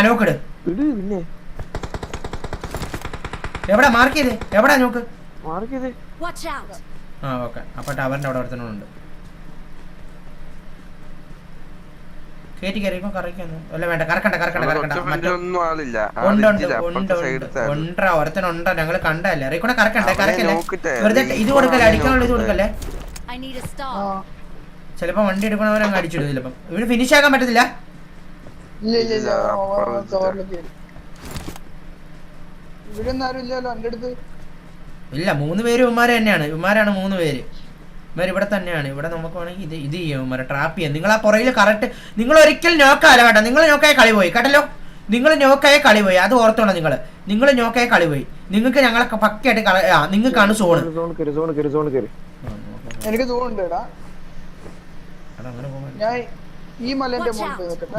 നോക്കട് എവിടാ മാർക്ക് ചെയ്തേ എവിടാ നോക്ക് ആ ഓക്കെ അപ്പൊ ടവറിന്റെ അവിടെ ഒരുത്തനുണ്ട് കേറ്റി കയറിയപ്പോ കറക്കാന്ന് അല്ല വേണ്ട കറക്കണ്ട ഒരുത്തനുണ്ടോ ഞങ്ങള് കണ്ടല്ലേ റീക്കൂടെ കറക്കല്ലേ വെറുതെ ഇത് കൊടുക്കല്ലേ അടിക്കാനുള്ള ഇത് കൊടുക്കല്ലേ ചിലപ്പോ വണ്ടി എടുക്കണവരങ്ങ് അടിച്ചിടും ചിലപ്പം ഇവിടെ ഫിനിഷ് ആക്കാൻ പറ്റത്തില്ല ഇല്ല 3 പേര് ഇവന്മാര് തന്നെയാണ് ഇവന്മാരാണ് 3 പേര് ഇവന്മാർ ഇവിടെ തന്നെയാണ് ഇവിടെ നമുക്ക് വേണമെങ്കിൽ ഇത് ചെയ്യാം ഇവന്മാരെ ട്രാപ്പ് ചെയ്യാം നിങ്ങൾ ആ പുറയിൽ കറക്റ്റ് നിങ്ങൾ ഒരിക്കലും നോക്കാല്ല കേട്ടോ നിങ്ങൾ നോക്കായ കളി പോയി കേട്ടല്ലോ നിങ്ങൾ നോക്കായ കളി പോയി അത് ഓർത്തോണം നിങ്ങൾ നോക്കായ കളി പോയി നിങ്ങൾക്ക് ഞങ്ങളെ പക്കയായിട്ട് നിങ്ങൾക്കാണ് സോണ്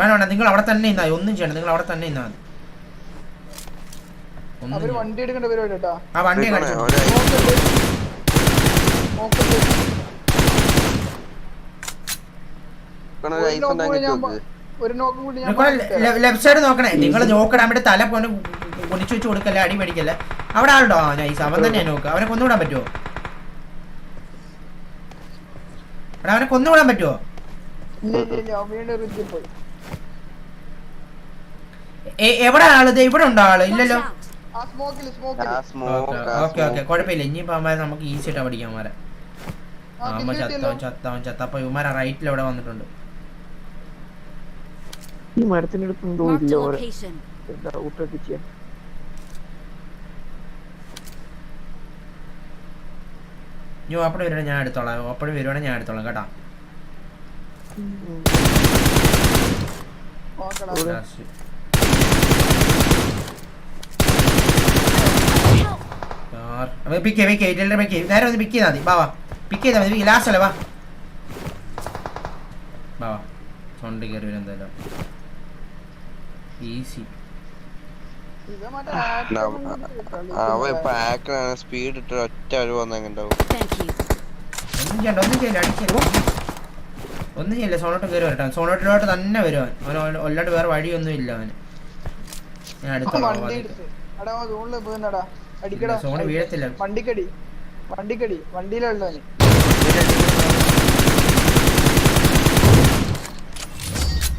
വേണ്ട നിങ്ങൾ അവിടെ തന്നെ ഇന്നാ ഒന്നും ചെയ്യണം നിങ്ങൾ അവിടെ തന്നെ ഇന്നാ വണ്ടി എടുക്കേണ്ട പരിപാടി കേട്ടോ ആ വണ്ടി ലെഫ്റ്റ് സൈഡ് നോക്കണേ നിങ്ങൾ നോക്കണം അവിടെ തല പോലെ പൊടിച്ചു വെച്ച് കൊടുക്കല്ലേ അടി മേടിക്കല്ലേ അവിടെ ആളുണ്ടോ നൈസ് അവൻ തന്നെയാ നോക്കുക അവനെ കൊന്നുവിടാൻ പറ്റുമോ എടാ അവനെ കൊന്നുവിടാൻ പറ്റുമോ എവിടെ ആള് ഇവിടെ ഉണ്ടോ ആള് ഇല്ലല്ലോ ഓക്കെ ഓക്കെ കുഴപ്പമില്ല ഇനിയിപ്പോ അവന്മാരെ നമുക്ക് ഈസി ആയിട്ട് പഠിക്കാം അവന്മാരെ അവൻ ചത്തപ്പോ ഇവന്മാരെ റൈറ്റിൽ എവിടെ വന്നിട്ടുണ്ട് ഈ മരത്തിനടുത്ത് എന്തോ ഇല്ല അപ്പഴും വരുവാണെങ്കിൽ ഞാൻ എടുത്തോളാം അപ്പഴും വരുവാണെങ്കിൽ ഞാൻ എടുത്തോളാം കേട്ടാ നേരെ ഒന്ന് പിക്ക് ചെയ്താൽ മതി ബാവാ പിക്ക് ചെയ്താൽ മതി ലാസ്റ്റ് അല്ലേ വാ ബാവാ സൗണ്ട് കയറി വരും എന്തായാലും ഈസി സ്പീഡ് ഇട്ട് ഒറ്റ ഒന്നും ചെയ്യില്ല സോണോട്ട് കയറി വരട്ടെ സോണോട്ടിലോട്ട് തന്നെ വരുവാൻ അവൻ ഒല്ലാണ്ട് വേറെ വഴിയൊന്നും ഇല്ല അവന് ഞാൻ അടുത്തോളാം സോണ് വീഴത്തില്ല വണ്ടിക്കടി വണ്ടിയിലുള്ള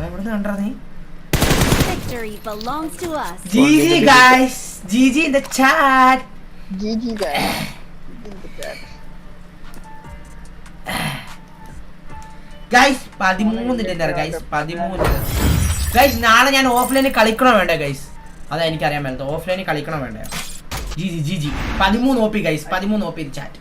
എവിടുന്ന് കണ്ടാ നീ Victory belongs to us. GG guys, GG in the chat. GG guys. In the chat. Guys, 13 dinner guys, 13. Guys, നാളെ ഞാൻ ഓഫ്ലൈനിൽ കളിക്കണോ വേണ്ടേ guys? അതാ എനിക്കറിയാൻ മേലത്തെ ഓഫ്ലൈനിൽ കളിക്കണോ വേണ്ടേ? GG 13 OP guys, 13 OP in chat.